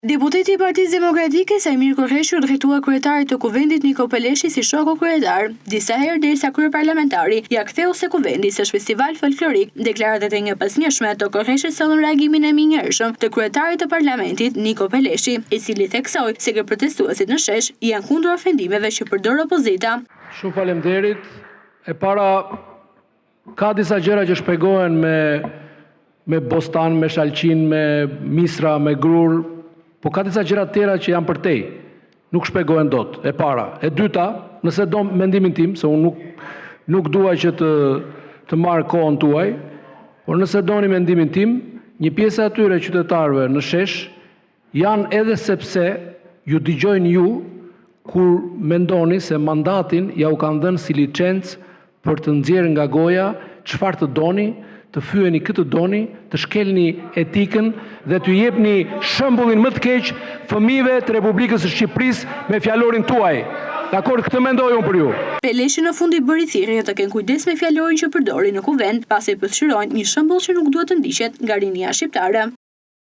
Deputeti i Partisë Demokratike Sajmir Korreshu drejtua kryetarit të Kuvendit Niko Peleshi si shoku kryetar. Disa herë derisa kryeparlamentari ja ktheu se Kuvendi s'është festival folklorik. Deklaratat e njëpasnjëshme të Korreshit sollën reagimin e minjërsëm të kryetarit të Parlamentit Niko Peleshi, i cili theksoi se që protestuesit në shesh janë kundër ofendimeve që përdor opozita. Shumë faleminderit. E para ka disa gjëra që shpjegohen me bostan, me shalqin, me misra, me grur. Po ka disa gjëra tjera që janë përtej, nuk shpjegohen dot. E para. E dyta, nëse do mendimin tim, se unë nuk dua që të marr kohën tuaj, por nëse doni mendimin tim, një pjesë atyre qytetarëve në shesh janë edhe sepse ju dëgjojnë ju kur mendoni se mandatin ja u kanë dhënë si licencë për të nxjerrë nga goja çfarë të doni, të fyeni këtë doni, të shkelni etikën dhe të jepni shembullin më të keq fëmijëve të Republikës së Shqipërisë me fjalorin tuaj. Dakor, këtë mendoj unë për ju. Peleshi në fund i bëri thirrje të kenë kujdes me fjalorin që përdori në kuvend, pasi përfshirojnë një shembull që nuk duhet të ndiqet nga rinia shqiptare.